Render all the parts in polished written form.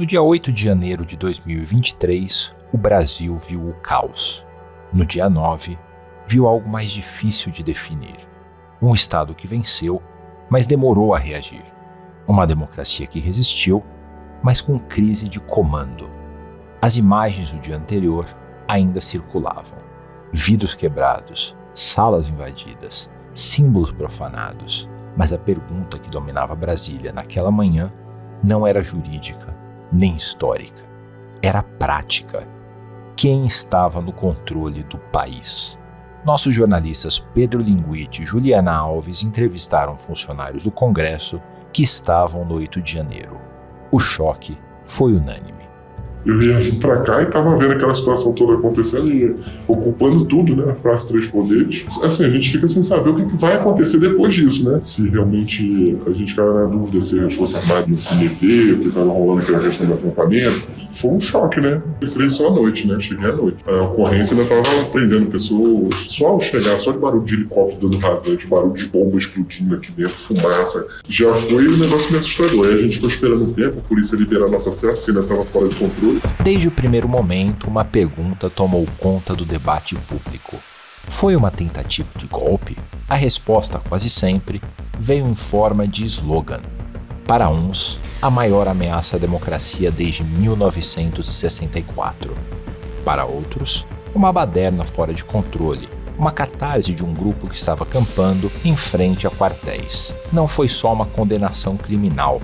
No dia 8 de janeiro de 2023, o Brasil viu o caos. No dia 9, viu algo mais difícil de definir. Um Estado que venceu, mas demorou a reagir. Uma democracia que resistiu, mas com crise de comando. As imagens do dia anterior ainda circulavam. Vidros quebrados, salas invadidas, símbolos profanados. Mas a pergunta que dominava Brasília naquela manhã não era jurídica nem histórica. Era prática. Quem estava no controle do país? Nossos jornalistas Pedro Linguitti e Juliana Alves entrevistaram funcionários do Congresso que estavam no 8 de janeiro. O choque foi unânime. Eu ia vir pra cá e tava vendo aquela situação toda acontecendo e ocupando tudo, né? Praça Três Poderes. Assim, a gente fica sem saber o que vai acontecer depois disso, né? Se realmente a gente caiu na dúvida se as Forças Armadas iam se meter, o que tava rolando aquela questão do acampamento. Foi um choque, né? Eu entrei só à noite, né? Cheguei à noite. A ocorrência ainda tava prendendo pessoas. Só ao chegar, só de barulho de helicóptero dando rasante, barulho de bomba explodindo aqui dentro, fumaça. Já foi um negócio meio assustador. Aí a gente ficou esperando um tempo, a polícia liberar a nossa acesso, que ainda tava fora de controle. Desde o primeiro momento, uma pergunta tomou conta do debate público. Foi uma tentativa de golpe? A resposta, quase sempre, veio em forma de slogan. Para uns, a maior ameaça à democracia desde 1964. Para outros, uma baderna fora de controle, uma catarse de um grupo que estava acampando em frente a quartéis. Não foi só uma condenação criminal,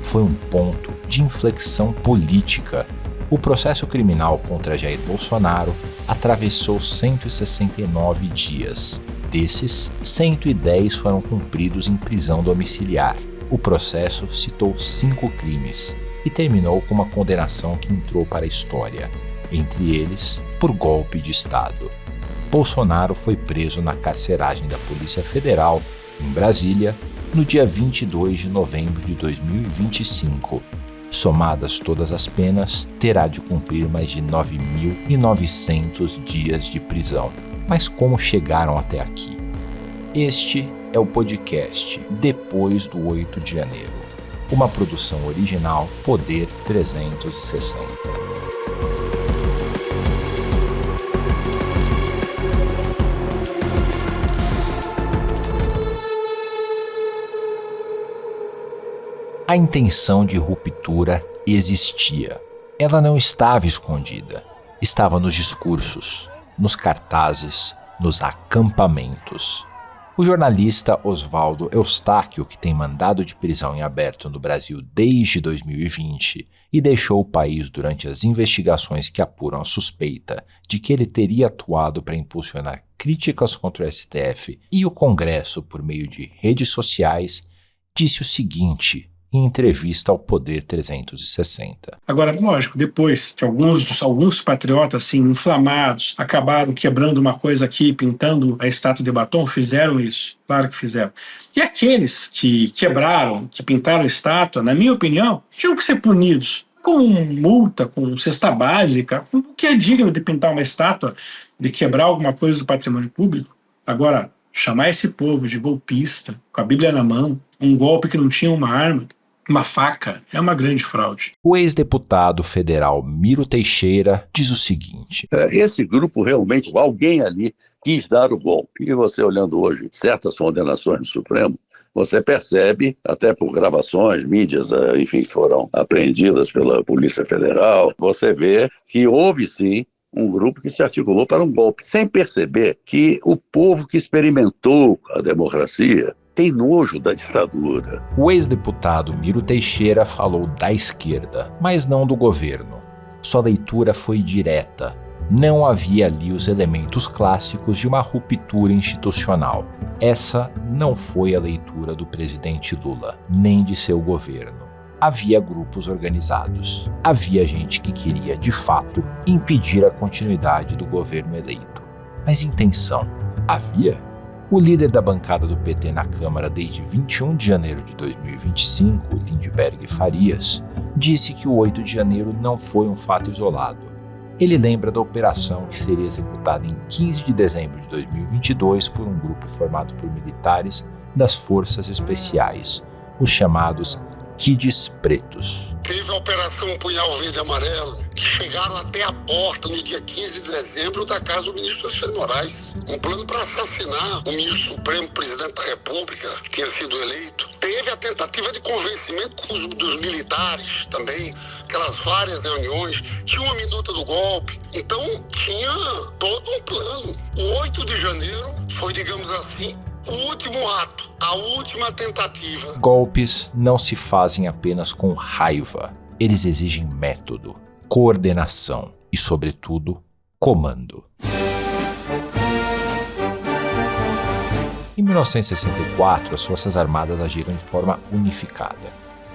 foi um ponto de inflexão política. O processo criminal contra Jair Bolsonaro atravessou 169 dias. Desses, 110 foram cumpridos em prisão domiciliar. O processo citou 5 crimes e terminou com uma condenação que entrou para a história, entre eles, por golpe de Estado. Bolsonaro foi preso na carceragem da Polícia Federal, em Brasília, no dia 22 de novembro de 2025. Somadas todas as penas, terá de cumprir mais de 9.900 dias de prisão. Mas como chegaram até aqui? Este é o podcast Depois do 8 de janeiro, uma produção original Poder 360. A intenção de ruptura existia. Ela não estava escondida. Estava nos discursos, nos cartazes, nos acampamentos. O jornalista Oswaldo Eustáquio, que tem mandado de prisão em aberto no Brasil desde 2020 e deixou o país durante as investigações que apuram a suspeita de que ele teria atuado para impulsionar críticas contra o STF e o Congresso por meio de redes sociais, disse o seguinte em entrevista ao Poder 360. Agora, lógico, depois que alguns patriotas assim, inflamados acabaram quebrando uma coisa aqui, pintando a estátua de batom, fizeram isso. Claro que fizeram. E aqueles que quebraram, que pintaram a estátua, na minha opinião, tinham que ser punidos com multa, com cesta básica, com o que é digno de pintar uma estátua, de quebrar alguma coisa do patrimônio público. Agora, chamar esse povo de golpista, com a Bíblia na mão, um golpe que não tinha uma arma, uma faca, é uma grande fraude. O ex-deputado federal Miro Teixeira diz o seguinte: esse grupo realmente, alguém ali quis dar o golpe. E você olhando hoje certas condenações do Supremo, você percebe, até por gravações, mídias, enfim, foram apreendidas pela Polícia Federal, você vê que houve sim um grupo que se articulou para um golpe, sem perceber que o povo que experimentou a democracia tem nojo da ditadura. O ex-deputado Miro Teixeira falou da esquerda, mas não do governo. Sua leitura foi direta. Não havia ali os elementos clássicos de uma ruptura institucional. Essa não foi a leitura do presidente Lula, nem de seu governo. Havia grupos organizados. Havia gente que queria, de fato, impedir a continuidade do governo eleito. Mas intenção havia? O líder da bancada do PT na Câmara desde 21 de janeiro de 2025, Lindbergh Farias, disse que o 8 de janeiro não foi um fato isolado. Ele lembra da operação que seria executada em 15 de dezembro de 2022 por um grupo formado por militares das Forças Especiais, os chamados Kids Pretos. Teve a Operação Punhal Verde e Amarelo, que chegaram até a porta no dia 15 de dezembro da casa do ministro Alexandre de Moraes. Um plano para assassinar o ministro Supremo, presidente da República, que tinha sido eleito. Teve a tentativa de convencimento dos militares também, aquelas várias reuniões. Tinha uma minuta do golpe. Então, tinha todo um plano. O 8 de janeiro foi, digamos assim, o último ato, a última tentativa. Golpes não se fazem apenas com raiva. Eles exigem método, coordenação e, sobretudo, comando. Em 1964, as Forças Armadas agiram de forma unificada.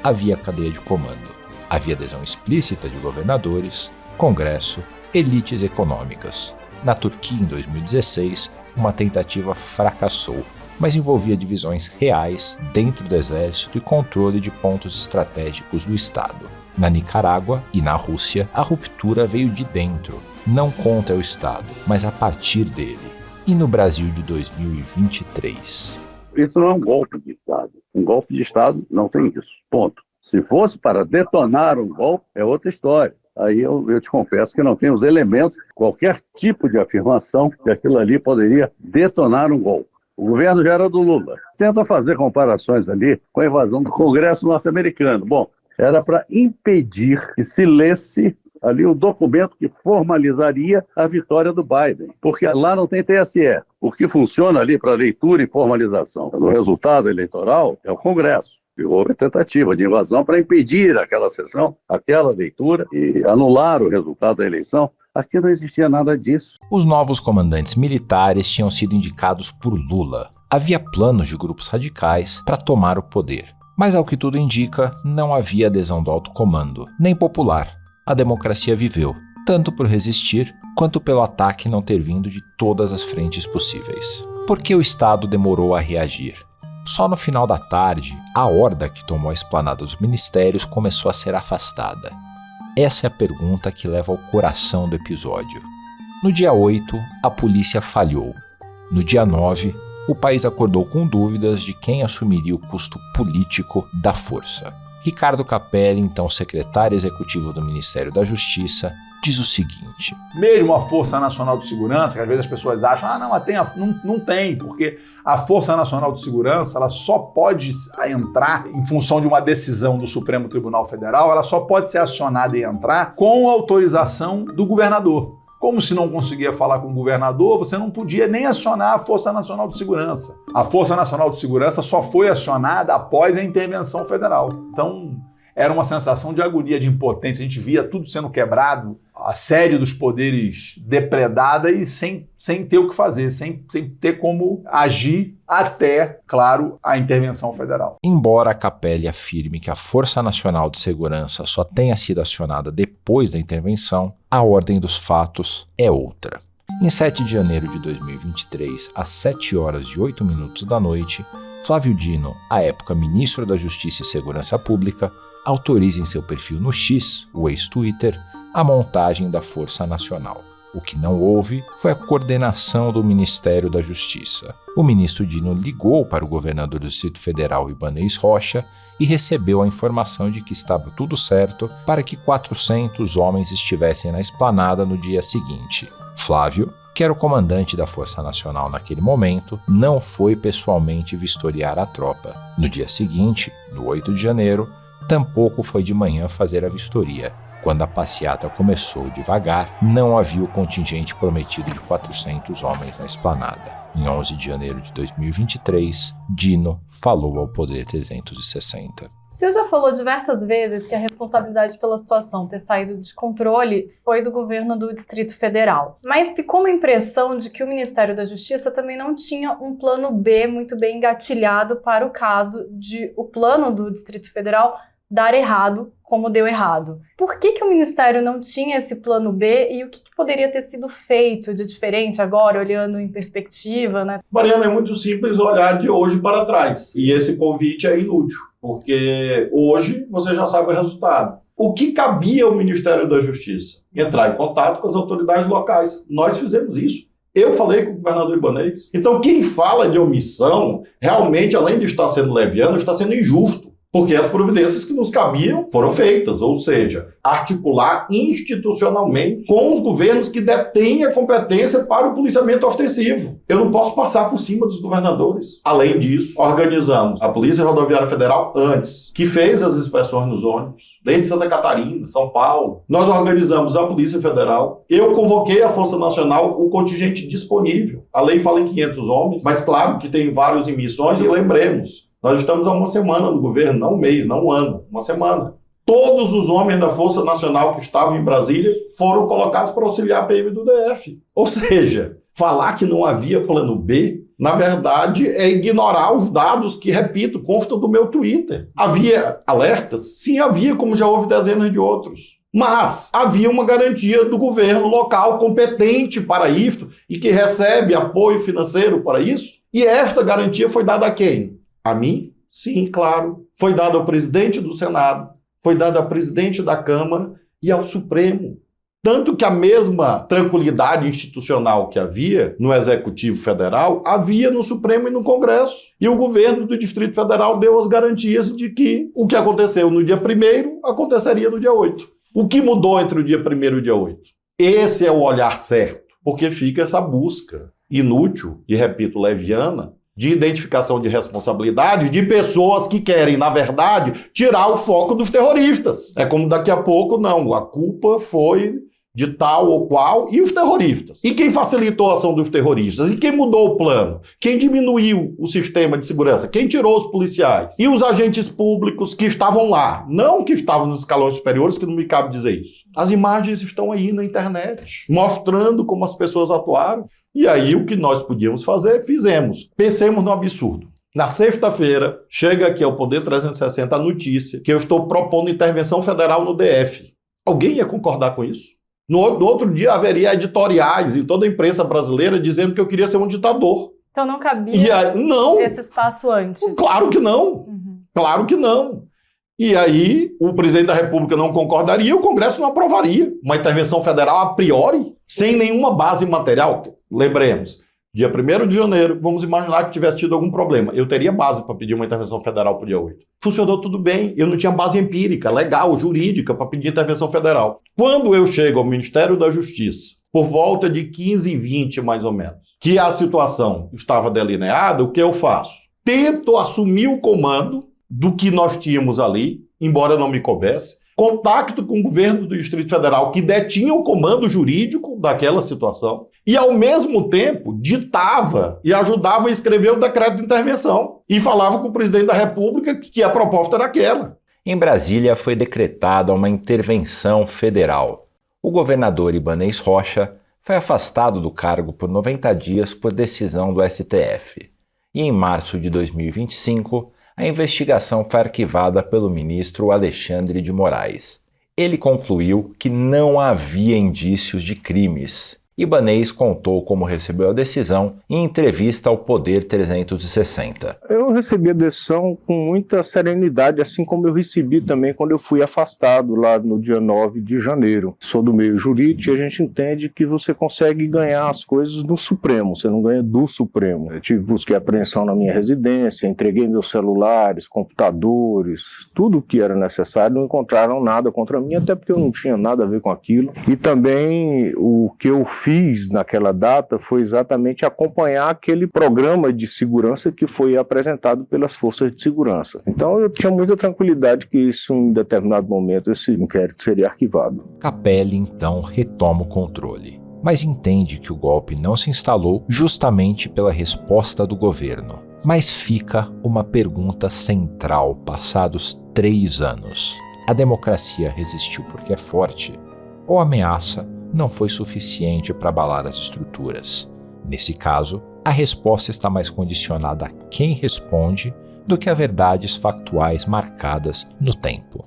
Havia cadeia de comando. Havia adesão explícita de governadores, Congresso, elites econômicas. Na Turquia, em 2016, uma tentativa fracassou, mas envolvia divisões reais dentro do exército e controle de pontos estratégicos do Estado. Na Nicarágua e na Rússia, a ruptura veio de dentro, não contra o Estado, mas a partir dele. E no Brasil de 2023? Isso não é um golpe de Estado. Um golpe de Estado não tem isso. Ponto. Se fosse para detonar um golpe, é outra história. Aí eu te confesso que não tenho os elementos, qualquer tipo de afirmação que aquilo ali poderia detonar um golpe. O governo já era do Lula. Tenta fazer comparações ali com a invasão do Congresso norte-americano. Bom, era para impedir que se lesse ali o documento que formalizaria a vitória do Biden, porque lá não tem TSE. O que funciona ali para leitura e formalização do resultado eleitoral é o Congresso. E houve tentativa de invasão para impedir aquela sessão, aquela leitura e anular o resultado da eleição. Aqui não existia nada disso. Os novos comandantes militares tinham sido indicados por Lula. Havia planos de grupos radicais para tomar o poder. Mas, ao que tudo indica, não havia adesão do alto comando, nem popular. A democracia viveu, tanto por resistir, quanto pelo ataque não ter vindo de todas as frentes possíveis. Por que o Estado demorou a reagir? Só no final da tarde, a horda que tomou a esplanada dos ministérios começou a ser afastada. Essa é a pergunta que leva ao coração do episódio. No dia 8, a polícia falhou. No dia 9, o país acordou com dúvidas de quem assumiria o custo político da força. Ricardo Capelli, então secretário executivo do Ministério da Justiça, diz o seguinte: mesmo a Força Nacional de Segurança, que às vezes as pessoas acham, não tem, porque a Força Nacional de Segurança ela só pode entrar em função de uma decisão do Supremo Tribunal Federal, ela só pode ser acionada e entrar com autorização do governador. Como se não conseguia falar com o governador, você não podia nem acionar a Força Nacional de Segurança. A Força Nacional de Segurança só foi acionada após a intervenção federal. Então, era uma sensação de agonia, de impotência. A gente via tudo sendo quebrado, a sede dos poderes depredada e sem ter o que fazer, sem ter como agir até, claro, a intervenção federal. Embora a Capelli afirme que a Força Nacional de Segurança só tenha sido acionada depois da intervenção, a ordem dos fatos é outra. Em 7 de janeiro de 2023, às 7h08 da noite, Flávio Dino, à época ministro da Justiça e Segurança Pública, autoriza em seu perfil no X, o ex-Twitter, a montagem da Força Nacional. O que não houve foi a coordenação do Ministério da Justiça. O ministro Dino ligou para o governador do Distrito Federal, Ibanez Rocha, e recebeu a informação de que estava tudo certo para que 400 homens estivessem na esplanada no dia seguinte. Flávio, que era o comandante da Força Nacional naquele momento, não foi pessoalmente vistoriar a tropa. No dia seguinte, no 8 de janeiro, tampouco foi de manhã fazer a vistoria. Quando a passeata começou devagar, não havia o contingente prometido de 400 homens na esplanada. Em 11 de janeiro de 2023, Dino falou ao Poder 360. O senhor já falou diversas vezes que a responsabilidade pela situação ter saído de controle foi do governo do Distrito Federal. Mas ficou uma impressão de que o Ministério da Justiça também não tinha um plano B muito bem engatilhado para o caso de o plano do Distrito Federal dar errado como deu errado. Por que o Ministério não tinha esse plano B e o que poderia ter sido feito de diferente agora, olhando em perspectiva, né? Mariana, é muito simples olhar de hoje para trás. E esse convite é inútil, porque hoje você já sabe o resultado. O que cabia ao Ministério da Justiça? Entrar em contato com as autoridades locais. Nós fizemos isso. Eu falei com o governador Ibanez. Então, quem fala de omissão, realmente, além de estar sendo leviano, está sendo injusto. Porque as providências que nos cabiam foram feitas, ou seja, articular institucionalmente com os governos que detêm a competência para o policiamento ostensivo. Eu não posso passar por cima dos governadores. Além disso, organizamos a Polícia Rodoviária Federal antes, que fez as inspeções nos ônibus, desde Santa Catarina, São Paulo. Nós organizamos a Polícia Federal. Eu convoquei a Força Nacional, o contingente disponível. A lei fala em 500 homens, mas claro que tem vários em missões, e lembremos, nós estamos há uma semana no governo, não um mês, não um ano, uma semana. Todos os homens da Força Nacional que estavam em Brasília foram colocados para auxiliar a PM do DF. Ou seja, falar que não havia plano B, na verdade, é ignorar os dados que, repito, constam do meu Twitter. Havia alertas? Sim, havia, como já houve dezenas de outros. Mas havia uma garantia do governo local competente para isto e que recebe apoio financeiro para isso. E esta garantia foi dada a quem? A mim? Sim, claro. Foi dada ao presidente do Senado, foi dada ao presidente da Câmara e ao Supremo. Tanto que a mesma tranquilidade institucional que havia no Executivo Federal, havia no Supremo e no Congresso. E o governo do Distrito Federal deu as garantias de que o que aconteceu no dia 1º aconteceria no dia 8. O que mudou entre o dia 1º e o dia 8? Esse é o olhar certo, porque fica essa busca inútil, e repito, leviana, de identificação de responsabilidade de pessoas que querem, na verdade, tirar o foco dos terroristas. É como daqui a pouco, não, a culpa foi de tal ou qual, e os terroristas. E quem facilitou a ação dos terroristas? E quem mudou o plano? Quem diminuiu o sistema de segurança? Quem tirou os policiais? E os agentes públicos que estavam lá? Não que estavam nos escalões superiores, que não me cabe dizer isso. As imagens estão aí na internet, mostrando como as pessoas atuaram. E aí o que nós podíamos fazer, fizemos. Pensemos no absurdo. Na sexta-feira, chega aqui ao Poder 360 a notícia que eu estou propondo intervenção federal no DF. Alguém ia concordar com isso? No outro dia haveria editoriais em toda a imprensa brasileira dizendo que eu queria ser um ditador. Então não cabia não, esse espaço antes? Claro que não. Claro que não. E aí o presidente da República não concordaria e o Congresso não aprovaria uma intervenção federal a priori, sem nenhuma base material. Lembremos, dia 1º de janeiro, vamos imaginar que tivesse tido algum problema. Eu teria base para pedir uma intervenção federal para o dia 8. Funcionou tudo bem, eu não tinha base empírica, legal, jurídica para pedir intervenção federal. Quando eu chego ao Ministério da Justiça, por volta de 15h20 mais ou menos, que a situação estava delineada, o que eu faço? Tento assumir o comando do que nós tínhamos ali, embora não me coubesse, contacto com o governo do Distrito Federal, que detinha o comando jurídico daquela situação, e ao mesmo tempo ditava e ajudava a escrever o decreto de intervenção, e falava com o presidente da República que a proposta era aquela. Em Brasília foi decretada uma intervenção federal. O governador Ibanez Rocha foi afastado do cargo por 90 dias por decisão do STF. E em março de 2025, a investigação foi arquivada pelo ministro Alexandre de Moraes. Ele concluiu que não havia indícios de crimes. Ibanez contou como recebeu a decisão em entrevista ao Poder 360. Eu recebi a decisão com muita serenidade, assim como eu recebi também quando eu fui afastado lá no dia 9 de janeiro. Sou do meio jurídico e a gente entende que você consegue ganhar as coisas no Supremo, você não ganha do Supremo. Eu busquei apreensão na minha residência, entreguei meus celulares, computadores, tudo o que era necessário, não encontraram nada contra mim, até porque eu não tinha nada a ver com aquilo. E também o que eu fiz naquela data foi exatamente acompanhar aquele programa de segurança que foi apresentado pelas forças de segurança. Então eu tinha muita tranquilidade que isso, em determinado momento, esse inquérito seria arquivado. Capelli então retoma o controle, mas entende que o golpe não se instalou justamente pela resposta do governo. Mas fica uma pergunta central passados 3 anos. A democracia resistiu porque é forte? Ou a ameaça não foi suficiente para abalar as estruturas? Nesse caso, a resposta está mais condicionada a quem responde do que a verdades factuais marcadas no tempo.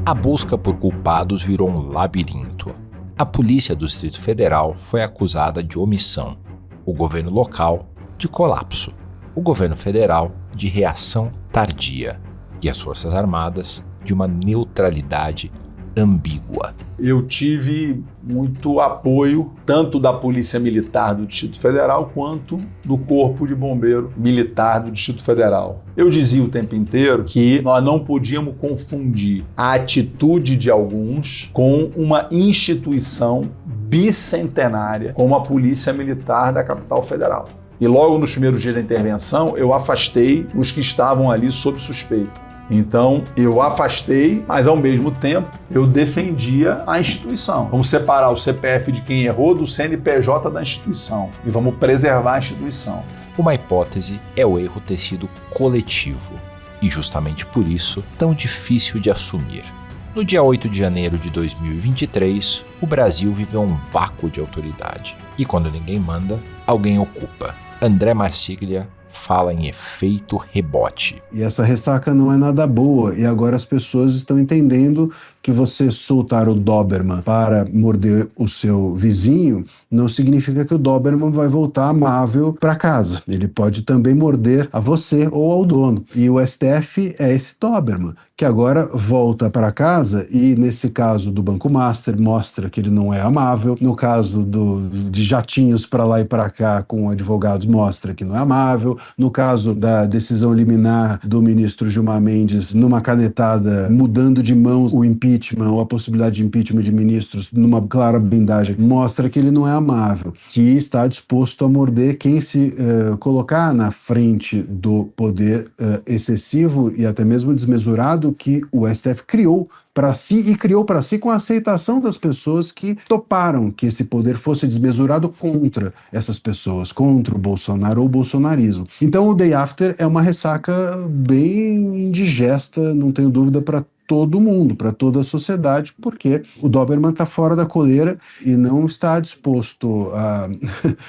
A busca por culpados virou um labirinto. A polícia do Distrito Federal foi acusada de omissão, o governo local de colapso, o governo federal de reação tardia e as Forças Armadas de uma neutralidade ambígua. Eu tive muito apoio, tanto da Polícia Militar do Distrito Federal, quanto do Corpo de Bombeiro Militar do Distrito Federal. Eu dizia o tempo inteiro que nós não podíamos confundir a atitude de alguns com uma instituição bicentenária como a Polícia Militar da capital federal. E logo nos primeiros dias da intervenção, eu afastei os que estavam ali sob suspeita. Então, eu afastei, mas ao mesmo tempo, eu defendia a instituição. Vamos separar o CPF de quem errou do CNPJ da instituição e vamos preservar a instituição. Uma hipótese é o erro ter sido coletivo e justamente por isso tão difícil de assumir. No dia 8 de janeiro de 2023, o Brasil viveu um vácuo de autoridade. E quando ninguém manda, alguém ocupa. André Marsiglia fala em efeito rebote. E essa ressaca não é nada boa, e agora as pessoas estão entendendo que você soltar o Doberman para morder o seu vizinho não significa que o Doberman vai voltar amável para casa. Ele pode também morder a você ou ao dono. E o STF é esse Doberman, que agora volta para casa e, nesse caso do Banco Master, mostra que ele não é amável. No caso de jatinhos para lá e para cá com advogados, mostra que não é amável. No caso da decisão liminar do ministro Gilmar Mendes, numa canetada, mudando de mãos o impeachment ou a possibilidade de impeachment de ministros numa clara blindagem, mostra que ele não é amável, que está disposto a morder quem se colocar na frente do poder excessivo e até mesmo desmesurado que o STF criou para si e criou para si com a aceitação das pessoas que toparam que esse poder fosse desmesurado contra essas pessoas, contra o Bolsonaro ou o bolsonarismo. Então o Day After é uma ressaca bem indigesta, não tenho dúvida, para todo mundo, para toda a sociedade, porque o Doberman está fora da coleira e não está disposto a,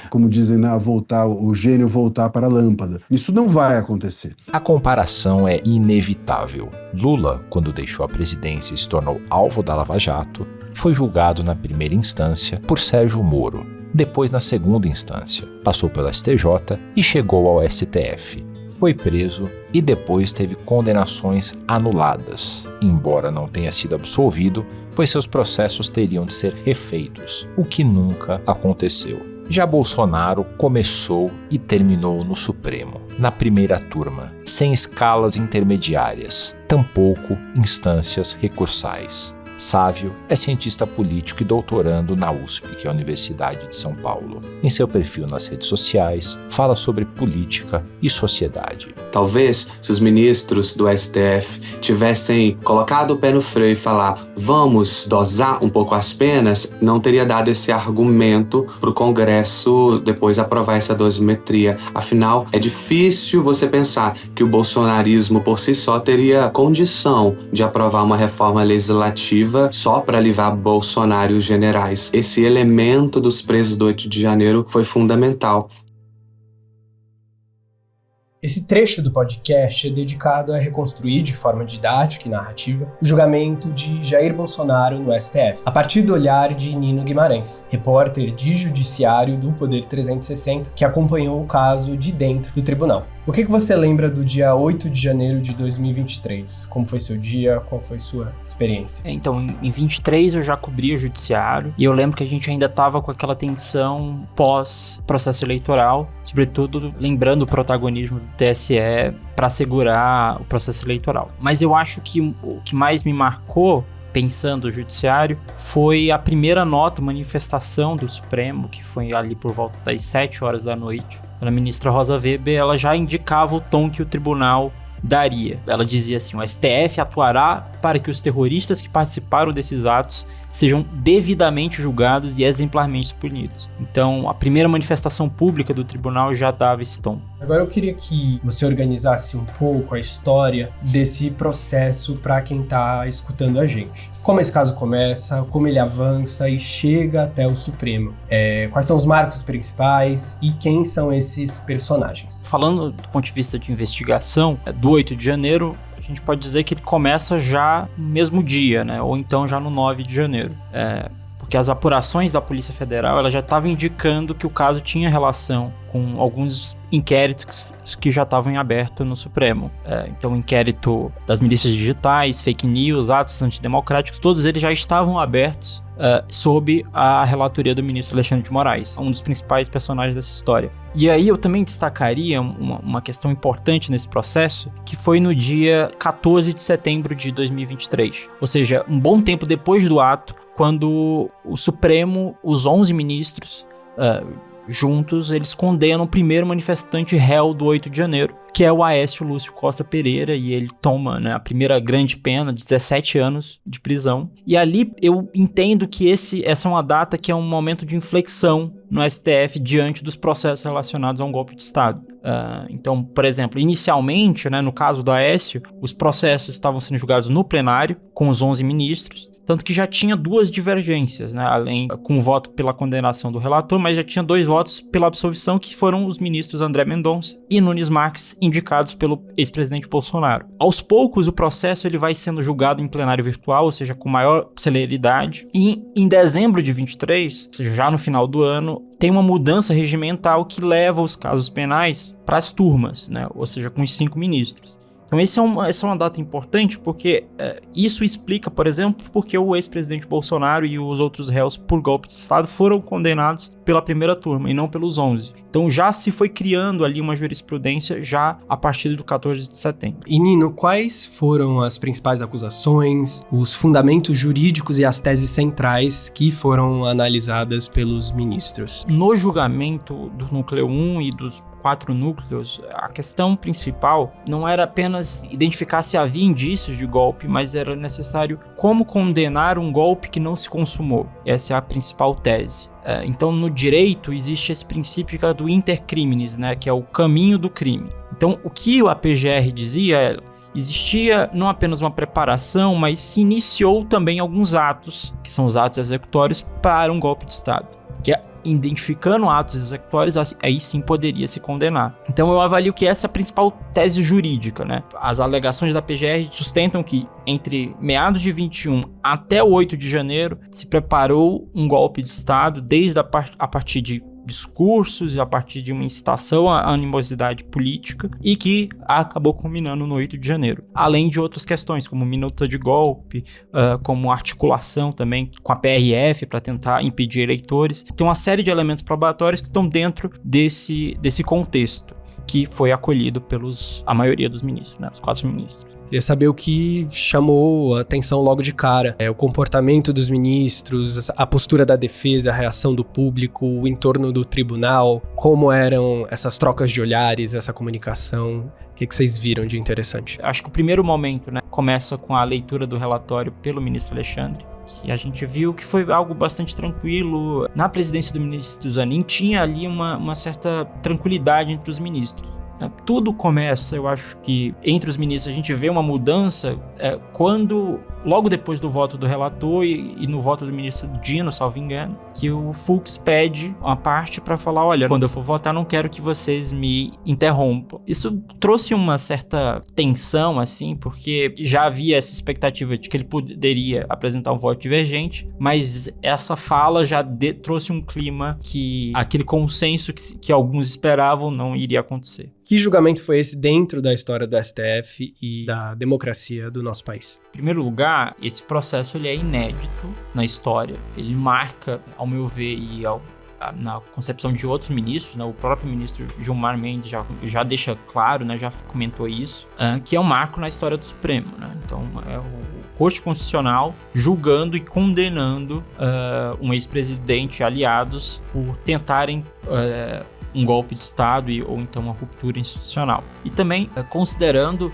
como dizem, a voltar, o gênio voltar para a lâmpada. Isso não vai acontecer. A comparação é inevitável. Lula, quando deixou a presidência e se tornou alvo da Lava Jato, foi julgado na primeira instância por Sérgio Moro, depois na segunda instância, passou pelo STJ e chegou ao STF. Foi preso e depois teve condenações anuladas, embora não tenha sido absolvido, pois seus processos teriam de ser refeitos, o que nunca aconteceu. Já Bolsonaro começou e terminou no Supremo, na primeira turma, sem escalas intermediárias, tampouco instâncias recursais. Sávio é cientista político e doutorando na USP, que é a Universidade de São Paulo. Em seu perfil nas redes sociais, fala sobre política e sociedade. Talvez, se os ministros do STF tivessem colocado o pé no freio e falar vamos dosar um pouco as penas, não teria dado esse argumento para o Congresso depois aprovar essa dosimetria. Afinal, é difícil você pensar que o bolsonarismo por si só teria condição de aprovar uma reforma legislativa só para livrar Bolsonaro e os generais. Esse elemento dos presos do 8 de janeiro foi fundamental. Esse trecho do podcast é dedicado a reconstruir de forma didática e narrativa o julgamento de Jair Bolsonaro no STF, a partir do olhar de Nino Guimarães, repórter de judiciário do Poder 360, que acompanhou o caso de dentro do tribunal. O que você lembra do dia 8 de janeiro de 2023? Como foi seu dia? Qual foi sua experiência? Então, em 23 eu já cobri o judiciário e eu lembro que a gente ainda estava com aquela tensão pós-processo eleitoral, sobretudo lembrando o protagonismo do TSE para segurar o processo eleitoral. Mas eu acho que o que mais me marcou, pensando o judiciário, foi a primeira nota, manifestação do Supremo, que foi ali por volta das 7 horas da noite. A ministra Rosa Weber, ela já indicava o tom que o tribunal daria. Ela dizia assim: o STF atuará para que os terroristas que participaram desses atos sejam devidamente julgados e exemplarmente punidos. Então, a primeira manifestação pública do tribunal já dava esse tom. Agora eu queria que você organizasse um pouco a história desse processo para quem está escutando a gente. Como esse caso começa, como ele avança e chega até o Supremo. Quais são os marcos principais e quem são esses personagens? Falando do ponto de vista de investigação, do 8 de janeiro, a gente pode dizer que ele começa já no mesmo dia, né? Ou então já no 9 de janeiro. Porque porque as apurações da Polícia Federal ela já estavam indicando que o caso tinha relação com alguns inquéritos que já estavam em aberto no Supremo. Então, o inquérito das milícias digitais, fake news, atos antidemocráticos, todos eles já estavam abertos sob a relatoria do ministro Alexandre de Moraes, um dos principais personagens dessa história. E aí eu também destacaria uma questão importante nesse processo, que foi no dia 14 de setembro de 2023, ou seja, um bom tempo depois do ato, quando o Supremo, os 11 ministros, juntos, eles condenam o primeiro manifestante réu do 8 de janeiro, que é o Aécio Lúcio Costa Pereira, e ele toma, né, a primeira grande pena de 17 anos de prisão. E ali eu entendo que essa é uma data que é um momento de inflexão no STF diante dos processos relacionados a um golpe de Estado. Então, por exemplo, inicialmente, né, no caso do Aécio, os processos estavam sendo julgados no plenário, com os 11 ministros, tanto que já tinha 2 divergências, né, além com o voto pela condenação do relator, mas já tinha 2 votos pela absolvição, que foram os ministros André Mendonça e Nunes Marques, indicados pelo ex-presidente Bolsonaro. Aos poucos, o processo ele vai sendo julgado em plenário virtual, ou seja, com maior celeridade, e em dezembro de 23, ou seja, já no final do ano, tem uma mudança regimental que leva os casos penais para as turmas, né, ou seja, com os 5 ministros. Então essa é uma data importante porque isso explica, por exemplo, porque o ex-presidente Bolsonaro e os outros réus por golpe de Estado foram condenados pela primeira turma e não pelos 11. Então já se foi criando ali uma jurisprudência já a partir do 14 de setembro. E Nino, quais foram as principais acusações, os fundamentos jurídicos e as teses centrais que foram analisadas pelos ministros? No julgamento do núcleo 1 e dos 4 núcleos, a questão principal não era apenas identificar se havia indícios de golpe, mas era necessário como condenar um golpe que não se consumou. Essa é a principal tese. Então, no direito, existe esse princípio do inter criminis, né, que é o caminho do crime. Então, o que a PGR dizia é: existia não apenas uma preparação, mas se iniciou também alguns atos, que são os atos executórios, para um golpe de Estado. Que identificando atos executórios, aí sim poderia se condenar. Então eu avalio que essa é a principal tese jurídica, né? As alegações da PGR sustentam que entre meados de 21 até o 8 de janeiro se preparou um golpe de Estado desde a partir de discursos e a partir de uma incitação à animosidade política e que acabou culminando no 8 de janeiro. Além de outras questões, como minuta de golpe, como articulação também com a PRF para tentar impedir eleitores. Tem uma série de elementos probatórios que estão dentro desse contexto, que foi acolhido a maioria dos ministros, né, os 4 ministros. Queria saber o que chamou a atenção logo de cara. O comportamento dos ministros, a postura da defesa, a reação do público, o entorno do tribunal, como eram essas trocas de olhares, essa comunicação. O que vocês viram de interessante? Acho que o primeiro momento, né, começa com a leitura do relatório pelo ministro Alexandre, que a gente viu que foi algo bastante tranquilo. Na presidência do ministro Zanin tinha ali uma certa tranquilidade entre os ministros. Tudo começa, eu acho que entre os ministros a gente vê uma mudança quando, logo depois do voto do relator e no voto do ministro Dino, salvo engano, que o Fux pede uma parte para falar: olha, quando eu for votar não quero que vocês me interrompam. Isso trouxe uma certa tensão, assim, porque já havia essa expectativa de que ele poderia apresentar um voto divergente, mas essa fala já trouxe um clima que aquele consenso que alguns esperavam não iria acontecer. Que julgamento foi esse dentro da história do STF e da democracia do nosso país? Em primeiro lugar, esse processo ele é inédito na história. Ele marca, ao meu ver, e na concepção de outros ministros, né, o próprio ministro Gilmar Mendes já deixa claro, né, já comentou isso, que é um marco na história do Supremo. Né? Então, é o Corte Constitucional julgando e condenando um ex-presidente e aliados por tentarem um golpe de Estado ou então uma ruptura institucional. E também considerando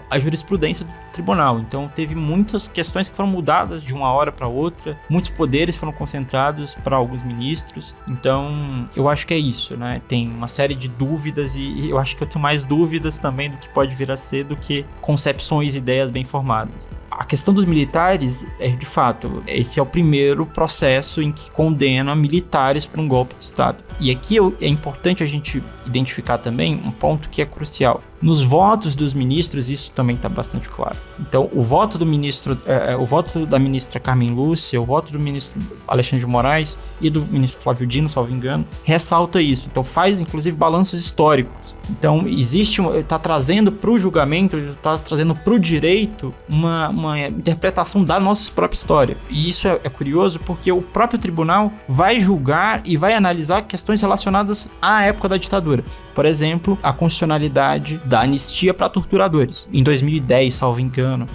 a jurisprudência do tribunal. Então teve muitas questões que foram mudadas de uma hora para outra, muitos poderes foram concentrados para alguns ministros. Então eu acho que é isso, né? Tem uma série de dúvidas e eu acho que eu tenho mais dúvidas também do que pode vir a ser do que concepções e ideias bem formadas. A questão dos militares de fato, esse é o primeiro processo em que condena militares para um golpe de Estado. E aqui é importante a gente identificar também um ponto que é crucial. Nos votos dos ministros, isso também está bastante claro. Então, o voto do ministro, o voto da ministra Carmen Lúcia, o voto do ministro Alexandre de Moraes e do ministro Flávio Dino, salvo engano, ressalta isso. Então, faz, inclusive, balanços históricos. Então, está trazendo para o julgamento, está trazendo para o direito uma interpretação da nossa própria história. E isso é curioso porque o próprio tribunal vai julgar e vai analisar questões relacionadas à época da ditadura. Por exemplo, a constitucionalidade da anistia para torturadores. Em 2010, salvo engano,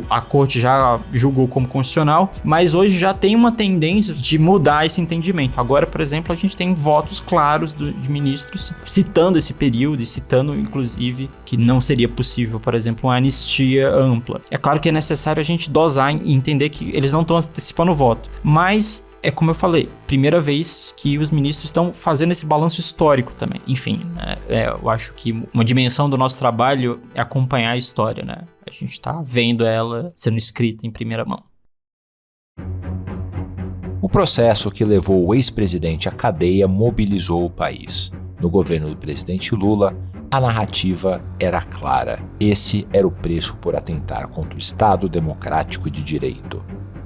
a corte já julgou como constitucional, mas hoje já tem uma tendência de mudar esse entendimento. Agora, por exemplo, a gente tem votos claros de ministros citando esse período e citando, inclusive, que não seria possível, por exemplo, uma anistia ampla. É claro que é necessário a gente dosar e entender que eles não estão antecipando o voto, mas é como eu falei, primeira vez que os ministros estão fazendo esse balanço histórico também. Enfim, né? Eu acho que uma dimensão do nosso trabalho é acompanhar a história, né? A gente está vendo ela sendo escrita em primeira mão. O processo que levou o ex-presidente à cadeia mobilizou o país. No governo do presidente Lula, a narrativa era clara. Esse era o preço por atentar contra o Estado democrático de direito.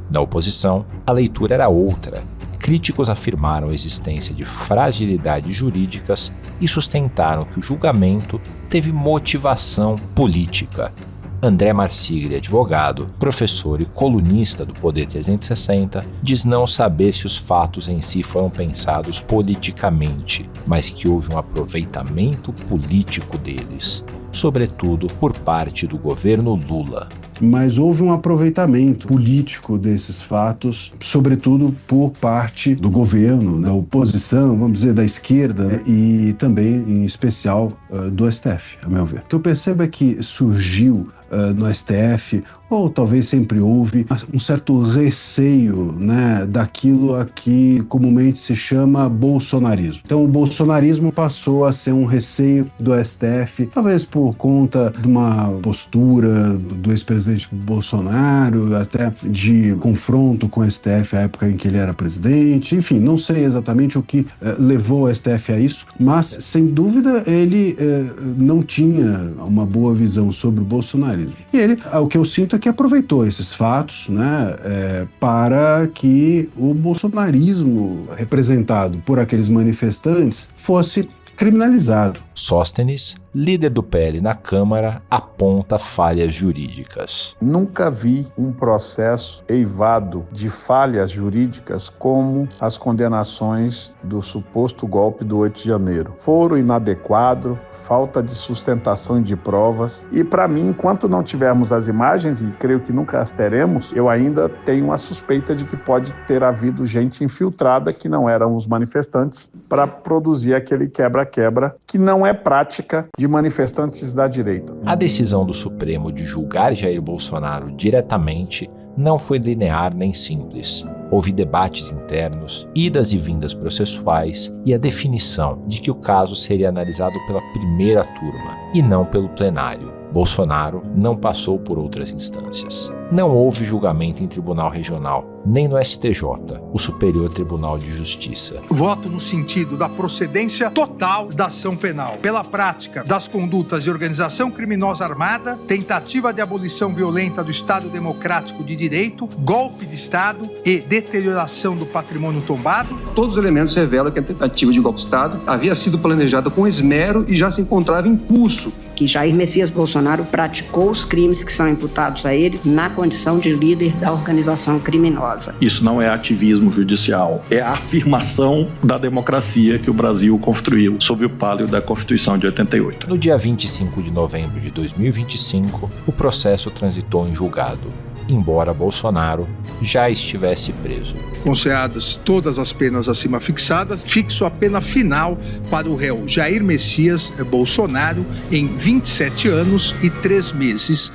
Na oposição, a leitura era outra. Críticos afirmaram a existência de fragilidades jurídicas e sustentaram que o julgamento teve motivação política. André Marsigli, advogado, professor e colunista do Poder 360, diz não saber se os fatos em si foram pensados politicamente, mas que houve um aproveitamento político deles, sobretudo por parte do governo Lula. Mas houve um aproveitamento político desses fatos, sobretudo por parte do governo, da oposição, vamos dizer, da esquerda, e também, em especial, do STF, a meu ver. O que eu percebo é que surgiu no STF, ou talvez sempre houve, um certo receio, né, daquilo a que comumente se chama bolsonarismo. Então o bolsonarismo passou a ser um receio do STF, talvez por conta de uma postura do ex-presidente Bolsonaro, até de confronto com o STF à época em que ele era presidente, enfim, não sei exatamente o que levou o STF a isso, mas sem dúvida ele não tinha uma boa visão sobre o bolsonarismo. E ele, o que eu sinto é que aproveitou esses fatos, né, para que o bolsonarismo representado por aqueles manifestantes fosse criminalizado. Sóstenes, líder do PL na Câmara, aponta falhas jurídicas. Nunca vi um processo eivado de falhas jurídicas como as condenações do suposto golpe do 8 de janeiro. Foro inadequado, falta de sustentação de provas e, para mim, enquanto não tivermos as imagens, e creio que nunca as teremos, eu ainda tenho a suspeita de que pode ter havido gente infiltrada que não eram os manifestantes para produzir aquele quebra-quebra que não é prática de manifestantes da direita. A decisão do Supremo de julgar Jair Bolsonaro diretamente não foi linear nem simples. Houve debates internos, idas e vindas processuais e a definição de que o caso seria analisado pela primeira turma e não pelo plenário. Bolsonaro não passou por outras instâncias. Não houve julgamento em tribunal regional, nem no STJ, o Superior Tribunal de Justiça. Voto no sentido da procedência total da ação penal, pela prática das condutas de organização criminosa armada, tentativa de abolição violenta do Estado Democrático de Direito, golpe de Estado e deterioração do patrimônio tombado. Todos os elementos revelam que a tentativa de golpe de Estado havia sido planejada com esmero e já se encontrava em curso. Que Jair Messias Bolsonaro praticou os crimes que são imputados a ele na condição de líder da organização criminosa. Isso não é ativismo judicial, é a afirmação da democracia que o Brasil construiu sob o pálio da Constituição de 88. No dia 25 de novembro de 2025, o processo transitou em julgado, embora Bolsonaro já estivesse preso. Conceadas todas as penas acima fixadas, fixo a pena final para o réu Jair Messias Bolsonaro em 27 anos e 3 meses.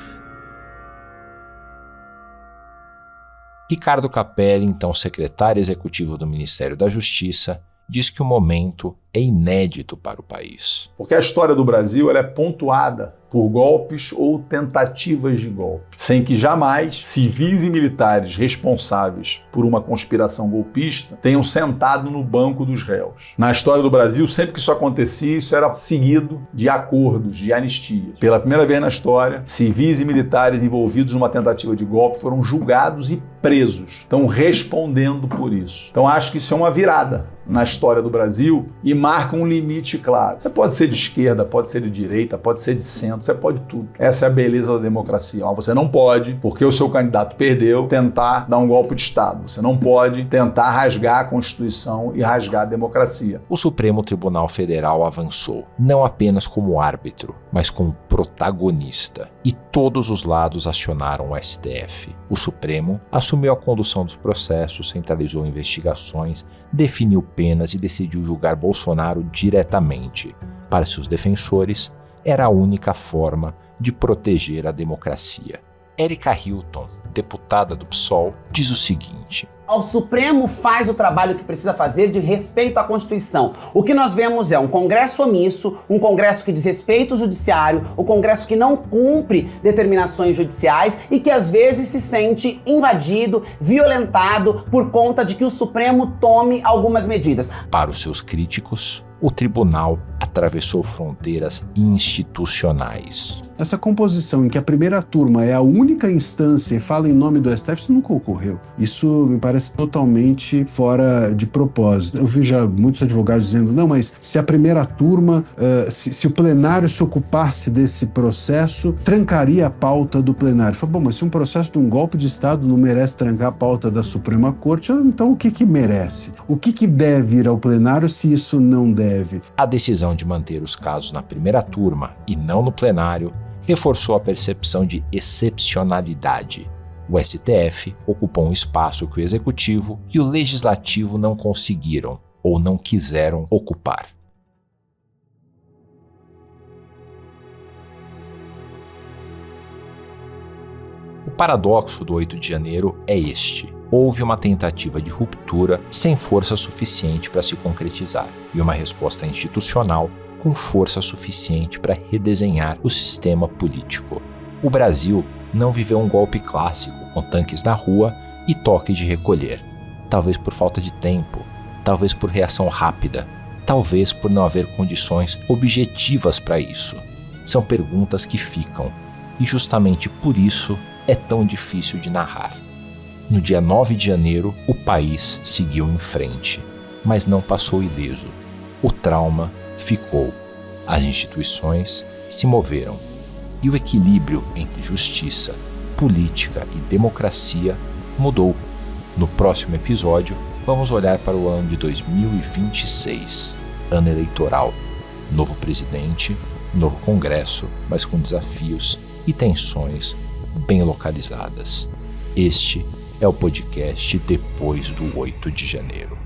Ricardo Capelli, então secretário executivo do Ministério da Justiça, diz que o momento é inédito para o país. Porque a história do Brasil ela é pontuada por golpes ou tentativas de golpe, sem que jamais civis e militares responsáveis por uma conspiração golpista tenham sentado no banco dos réus. Na história do Brasil, sempre que isso acontecia, isso era seguido de acordos, de anistias. Pela primeira vez na história, civis e militares envolvidos numa tentativa de golpe foram julgados e presos, estão respondendo por isso. Então acho que isso é uma virada na história do Brasil e marca um limite claro. Você pode ser de esquerda, pode ser de direita, pode ser de centro, você pode tudo. Essa é a beleza da democracia. Você não pode, porque o seu candidato perdeu, tentar dar um golpe de Estado. Você não pode tentar rasgar a Constituição e rasgar a democracia. O Supremo Tribunal Federal avançou, não apenas como árbitro, mas como protagonista. E todos os lados acionaram o STF. O Supremo assumiu a condução dos processos, centralizou investigações, definiu penas e decidiu julgar Bolsonaro diretamente. Para seus defensores, era a única forma de proteger a democracia. Érica Hilton, deputada do PSOL, diz o seguinte: o Supremo faz o trabalho que precisa fazer de respeito à Constituição. O que nós vemos é um Congresso omisso, um Congresso que desrespeita o Judiciário, um Congresso que não cumpre determinações judiciais e que às vezes se sente invadido, violentado por conta de que o Supremo tome algumas medidas. Para os seus críticos, o tribunal atravessou fronteiras institucionais. Essa composição em que a primeira turma é a única instância e fala em nome do STF, isso nunca ocorreu. Isso me parece totalmente fora de propósito. Eu vi já muitos advogados dizendo, não, mas se a primeira turma, se o plenário se ocupasse desse processo, trancaria a pauta do plenário. Falei, bom, mas se um processo de um golpe de Estado não merece trancar a pauta da Suprema Corte, então o que merece? O que deve ir ao plenário se isso não deve? A decisão de manter os casos na primeira turma e não no plenário reforçou a percepção de excepcionalidade. O STF ocupou um espaço que o Executivo e o Legislativo não conseguiram ou não quiseram ocupar. O paradoxo do 8 de janeiro é este. Houve uma tentativa de ruptura sem força suficiente para se concretizar e uma resposta institucional com força suficiente para redesenhar o sistema político. O Brasil não viveu um golpe clássico com tanques na rua e toque de recolher. Talvez por falta de tempo, talvez por reação rápida, talvez por não haver condições objetivas para isso. São perguntas que ficam e justamente por isso é tão difícil de narrar. No dia 9 de janeiro, o país seguiu em frente, mas não passou ileso. O trauma ficou. As instituições se moveram. E o equilíbrio entre justiça, política e democracia mudou. No próximo episódio, vamos olhar para o ano de 2026, ano eleitoral. Novo presidente, novo Congresso, mas com desafios e tensões bem localizadas. Este é o podcast Depois do 8 de janeiro.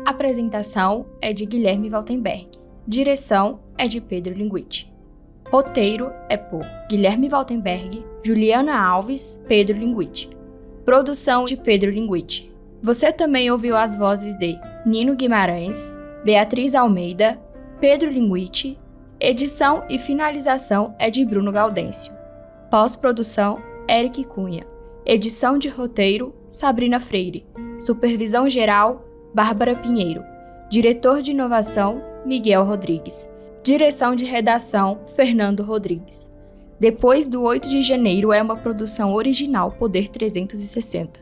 A apresentação é de Guilherme Waltenberg. Direção é de Pedro Linguitti. Roteiro é por Guilherme Waltenberg, Juliana Alves, Pedro Linguitti. Produção de Pedro Linguitti. Você também ouviu as vozes de Nino Guimarães, Beatriz Almeida, Pedro Linguitti. Edição e finalização é de Bruno Gaudêncio. Pós-produção, Eric Cunha. Edição de roteiro, Sabrina Freire. Supervisão geral, Bárbara Pinheiro. Diretor de inovação, Miguel Rodrigues. Direção de redação, Fernando Rodrigues. Depois do 8 de janeiro é uma produção original Poder 360.